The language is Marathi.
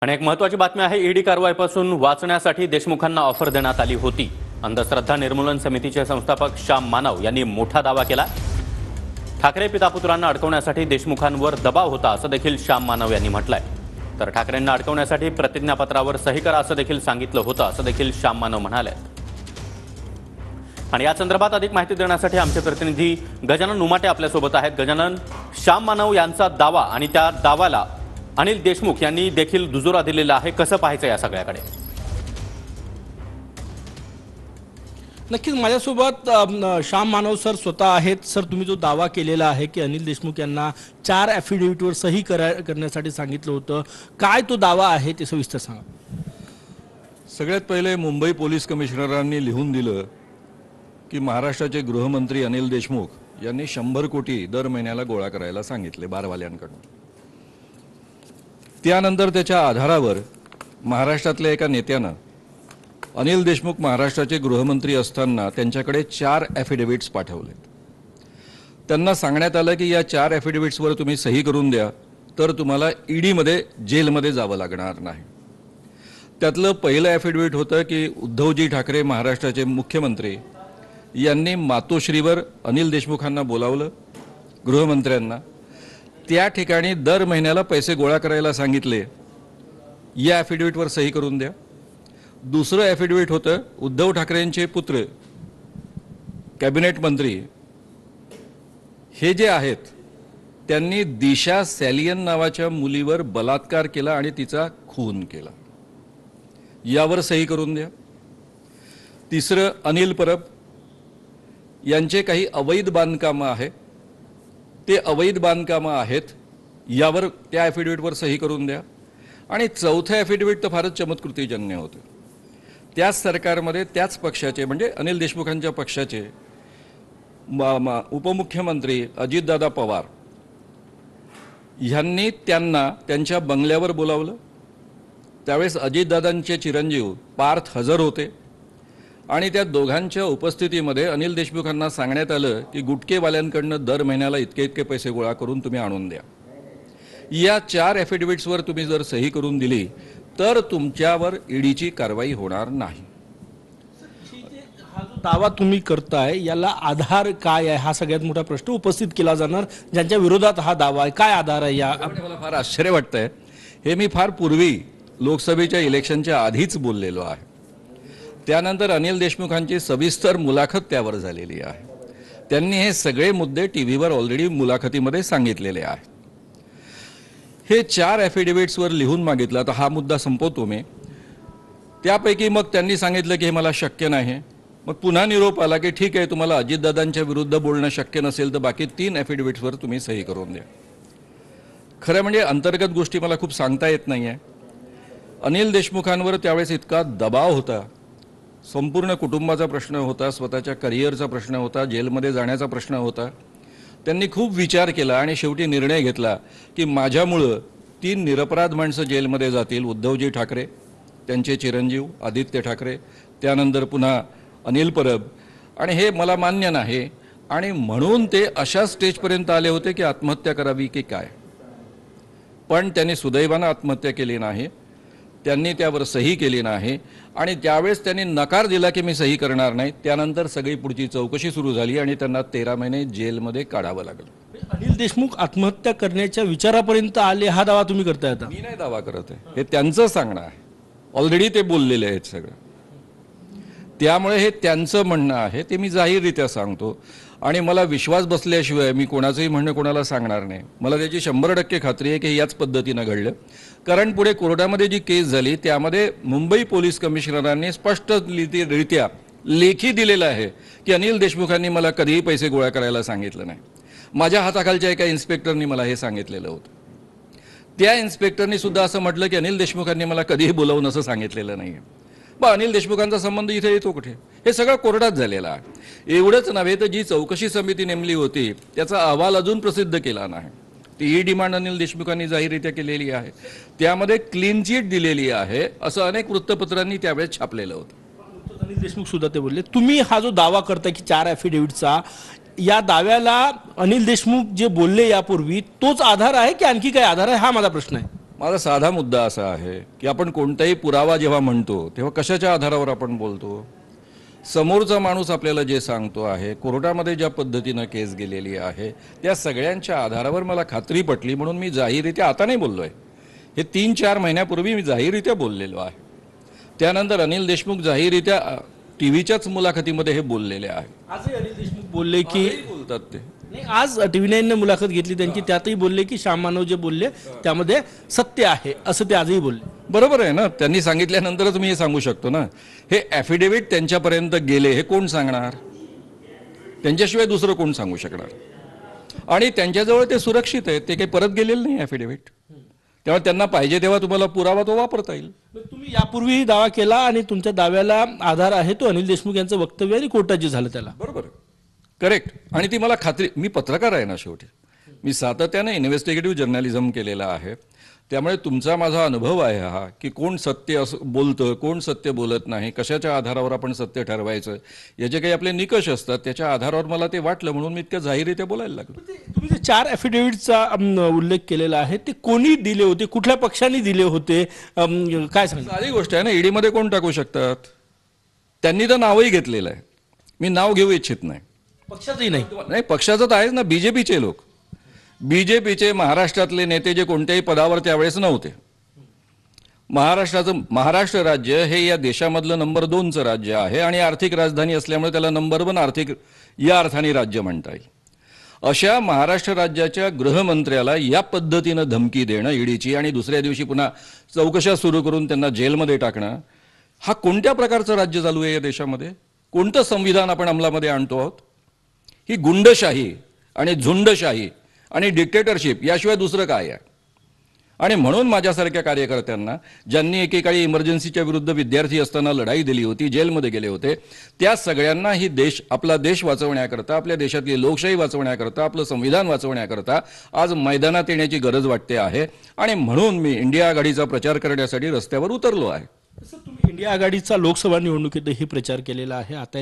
आणि एक महत्त्वाची बातमी आहे, ईडी कारवाईपासून वाचण्यासाठी देशमुखांना ऑफर देण्यात आली होती। अंधश्रद्धा निर्मूलन समितीचे संस्थापक श्याम मानव यांनी मोठा दावा केला। ठाकरे पितापुत्रांना अडकवण्यासाठी देशमुखांवर दबाव होता असं देखील श्याम मानव यांनी म्हटलंय। तर ठाकरेंना अडकवण्यासाठी प्रतिज्ञापत्रावर सही करा असं देखील सांगितलं होतं असं देखील श्याम मानव म्हणाले। आणि या संदर्भात अधिक माहिती देण्यासाठी आमचे प्रतिनिधी गजानन उमाटे आपल्या सोबत आहेत। गजानन, श्याम मानव यांचा दावा आणि त्या दाव्याला अनिल देशमुख यांनी देखील दुजोरा दिलेला आहे, कसं पाहायचं या सगळ्याकडे? नक्कीच माझ्यासोबत श्याम मानव सर स्वतः आहेत। सर, तुम्ही जो दावा केलेला आहे की अनिल देशमुख यांना 4 ॲफिडेव्हिटवर सही करण्यासाठी सांगितलं होतं, काय तो दावा आहे ते सविस्तर सांगा। सगळ्यात पहिले मुंबई पोलीस कमिशनरांनी लिहून दिलं की महाराष्ट्राचे गृहमंत्री अनिल देशमुख यांनी 100 कोटी दर महिन्याला गोळा करायला सांगितले बारवाल्यांकडून। त्यानंतर त्याच्या आधारावर महाराष्ट्रातल्या एका नेत्यानं अनिल देशमुख महाराष्ट्राचे गृहमंत्री असताना त्यांच्याकडे 4 ॲफिडेव्हिट्स पाठवले। त्यांना सांगण्यात आलं की या 4 ॲफिडेव्हिट्सवर तुम्ही सही करून द्या, तर तुम्हाला ईडीमध्ये जेलमध्ये जावं लागणार नाही। त्यातलं पहिलं ॲफिडेव्हिट होतं की उद्धवजी ठाकरे महाराष्ट्राचे मुख्यमंत्री यांनी मातोश्रीवर अनिल देशमुखांना बोलावलं, गृहमंत्र्यांना त्या ठिकाणी दर महिन्याला पैसे गोळा करायला सांगितले, या ॲफिडेव्हिटवर सही करून द्या। दुसरं ॲफिडेव्हिट होतं उद्धव ठाकरेंचे पुत्र कॅबिनेट मंत्री हे जे आहेत त्यांनी दिशा सॅलियन नावाच्या मुलीवर बलात्कार केला आणि तिचा खून केला, यावर सही करून द्या। तिसरं अनिल परब यांचे काही अवैध बांधकामं आहे, ते अवैध बांधकामं आहेत, यावर त्या ॲफिडेव्हिटवर सही करून द्या। आणि चौथं ॲफिडेव्हिट तर फारच चमत्कृतीजन्य होतं। त्याच सरकारमध्ये त्याच पक्षाचे म्हणजे अनिल देशमुखांच्या पक्षाचे उपमुख्यमंत्री अजितदादा पवार यांनी त्यांना त्यांच्या बंगल्यावर बोलावलं। त्यावेळेस अजितदादांचे चिरंजीव पार्थ हजर होते आणि त्या दोघांच्या उपस्थितीमध्ये अनिल देशमुखांना सांगण्यात आलं की गुटखेवाल्यांकडनं दर महिन्याला इतके इतके पैसे गोळा करून तुम्ही आणून द्या। या 4 ॲफिडेव्हिट्सवर तुम्ही जर सही करून दिली तर तुमच्यावर ईडीची कारवाई होणार नाही। हा जो दावा तुम्ही करताय याला आधार काय आहे, हा सगळ्यात मोठा प्रश्न उपस्थित केला जाणार। ज्यांच्या विरोधात हा दावा आहे, काय आधार आहे? या मला फार आश्चर्य वाटतंय, हे मी फार पूर्वी लोकसभेच्या इलेक्शनच्या आधीच बोललेलो आहे। त्यानंतर अनिल देशमुखांची सविस्तर मुलाखत त्यावर झालेली आहे। त्यांनी हे सगळे मुद्दे टीव्हीवर ऑलरेडी मुलाखतीमध्ये सांगितलेले आहेत। हे 4 ॲफिडेव्हिट्सवर लिहून मागितलं, तर हा मुद्दा संपवतो मी। त्यापैकी मग त्यांनी सांगितलं की हे मला शक्य नाही। मग पुन्हा निरोप आला की ठीक आहे, तुम्हाला अजितदादांच्या विरुद्ध बोलणं शक्य नसेल तर बाकी 3 ॲफिडेव्हिट्सवर तुम्ही सही करून द्या। खरं म्हणजे अंतर्गत गोष्टी मला खूप सांगता येत नाही आहे। अनिल देशमुखांवर त्यावेळेस इतका दबाव होता, संपूर्ण कुटुंबाचा प्रश्न होता, स्वतःच्या करिअरचा प्रश्न होता, जेलमध्ये जाण्याचा प्रश्न होता। त्यांनी खूप विचार केला आणि शेवटी निर्णय घेतला की माझ्यामुळं 3 निरपराध माणसं जेलमध्ये जातील, उद्धवजी ठाकरे, त्यांचे चिरंजीव आदित्य ठाकरे, त्यानंतर पुन्हा अनिल परब, आणि हे मला मान्य नाही। आणि म्हणून ते अशा स्टेजपर्यंत आले होते की आत्महत्या करावी की काय, पण त्यांनी सुदैवानं आत्महत्या केली नाही, त्यांनी त्यावर सही केली नाही। आणि त्यावेळेस त्यांनी नकार दिला की मी सही करणार नाही। त्यानंतर सगळी पुढची चौकशी सुरू झाली आणि त्यांना 13 महिने जेलमध्ये काढावं लागलं। अनिल देशमुख आत्महत्या करण्याच्या विचारापर्यंत आले, हा दावा तुम्ही करताय? आता मी नाही दावा करत आहे, हे त्यांचं सांगणं आहे, ऑलरेडी ते बोललेले आहेत सगळं। त्यामुळे हे त्यांचं म्हणणं आहे, ते मी जाहीररित्या सांगतो आणि मला विश्वास बसल्याशिवाय मी कोणाचंही म्हणणं कोणाला सांगणार नाही। मला त्याची 100% खात्री आहे की याच पद्धतीनं घडलं, कारण पुढे कोर्टामध्ये जी केस झाली त्यामध्ये मुंबई पोलीस कमिशनरांनी स्पष्टरित्या लेखी दिलेलं आहे की अनिल देशमुखांनी मला कधीही पैसे गोळा करायला सांगितलं नाही। माझ्या हाताखालच्या एका इन्स्पेक्टरनी मला हे सांगितलेलं होतं। त्या इन्स्पेक्टरनी सुद्धा असं म्हटलं की अनिल देशमुखांनी मला कधीही बोलावून असं सांगितलेलं नाही आहे। मग अनिल देशमुखांचा संबंध इथे येतो कुठे? हे सगळं कोर्टात झालेलं आहे। एवढंच नव्हे तर जी चौकशी समिती नेमली होती त्याचा अहवाल अजून प्रसिद्ध केला नाही। ती डिमांड अनिल देशमुखांनी जाहीररित्या केलेली आहे, त्यामध्ये क्लीन चिट दिलेली आहे, असं अनेक वृत्तपत्रांनी त्यावेळेस छापलेलं होतं। अनिल देशमुख सुद्धा ते बोलले। तुम्ही हा जो दावा करता की 4 ॲफिडेव्हिटचा, या दाव्याला अनिल देशमुख जे बोलले यापूर्वी तोच आधार आहे की आणखी काही आधार आहे, हा माझा प्रश्न आहे। माझा साधा मुद्दा असा आहे की आपण कोणताही पुरावा जेव्हा म्हणतो तेव्हा कशाच्या आधारावर आपण बोलतो? समोरचा माणूस आपल्याला जे सांगतो आहे, कोर्टामध्ये ज्या पद्धतीनं केस गेलेली आहे, त्या सगळ्यांच्या आधारावर मला खात्री पटली म्हणून मी जाहीररित्या आता नाही बोललो आहे. हे 3-4 महिन्यापूर्वी मी जाहीररित्या बोललेलो आहे. त्यानंतर अनिल देशमुख जाहीररित्या टीव्हीच्याच मुलाखतीमध्ये हे बोललेले आहे. आजही अनिल देशमुख बोलले की आजही बोलतात ते. नाही, आज टीव्ही 9 ने मुलाखत घेतली त्यांची, त्यातही बोलले की श्याम मानव जे बोलले त्यामध्ये सत्य आहे असं ते आजही बोलले. बरोबर आहे ना, त्यांनी सांगितल्यानंतरच मी हे सांगू शकतो ना. हे ॲफिडेव्हिट त्यांच्यापर्यंत गेले हे कोण सांगणार? त्यांच्याशिवाय दुसरं कोण सांगू शकणार? आणि त्यांच्याजवळ ते सुरक्षित आहे, ते काही परत गेलेलं नाही ॲफिडेव्हिट. तेव्हा त्यांना पाहिजे तेव्हा तुम्हाला पुरावा तो वापरता येईल. तुम्ही यापूर्वीही दावा केला आणि तुमच्या दाव्याला आधार आहे तो अनिल देशमुख यांचं वक्तव्य आणि कोर्टात जे झालं त्याला. बरोबर, करेक्ट. आणि ती मला खात्री, मी पत्रकार आहे ना शेवटी, मी सातत्याने इन्व्हेस्टिगेटिव्ह जर्नलिझम केलेलं आहे. त्यामुळे तुमचा माझा अनुभव आहे हा की कोण सत्य असं बोलतं, कोण सत्य बोलत नाही, कशाच्या आधारावर आपण सत्य ठरवायचं, याचे काही आपले निकष असतात. त्याच्या आधारावर मला ते वाटलं म्हणून मी इतक्या जाहीररित्या बोलायला लागलो. तुम्ही जे 4 ॲफिडेव्हिटचा उल्लेख केलेला आहे ते कोणी दिले होते, कुठल्या पक्षाने दिले होते, काय सांगा? साधी गोष्ट आहे ना, ईडीमध्ये कोण टाकू शकतात? त्यांनी तर नावही घेतलेलं आहे, मी नाव घेऊ इच्छित नाही. पक्षातही नाही. नाही, पक्षाचं तर आहेच ना. बीजेपीचे लोक, बीजेपीचे महाराष्ट्रातले नेते जे कोणत्याही पदावर त्यावेळेस नव्हते. महाराष्ट्र राज्य हे या देशामधलं नंबर 2चं राज्य आहे आणि आर्थिक राजधानी असल्यामुळे त्याला नंबर 1 आर्थिक या अर्थाने राज्य म्हणता येईल. अशा महाराष्ट्र राज्याच्या गृहमंत्र्याला या पद्धतीनं धमकी देणं ईडीची आणि दुसऱ्या दिवशी पुन्हा चौकशा सुरू करून त्यांना जेलमध्ये टाकणं, हा कोणत्या प्रकारचं राज्य चालू आहे या देशामध्ये? कोणतं संविधान आपण अंमलामध्ये आणतो आहोत? ही गुंडशाही आणि झुंडशाही आणि डिक्टेटरशिप याशिवाय दुसरं काय आहे? आणि म्हणून माझ्यासारख्या कार्यकर्त्यांना, ज्यांनी एकेकाळी इमर्जन्सीच्या विरुद्ध विद्यार्थी असताना लढाई दिली होती, जेलमध्ये गेले होते, त्या सगळ्यांना ही आपला देश वाचवण्याकरता, आपल्या देशातली लोकशाही वाचवण्याकरता, आपलं संविधान वाचवण्याकरता आज मैदानात येण्याची गरज वाटते आहे. आणि म्हणून मी इंडिया आघाडीचा प्रचार करण्यासाठी रस्त्यावर उतरलो आहे. तुम्ही इंडिया आघाडीचा लोकसभा निवडणुकीतही प्रचार केलेला आहे. आता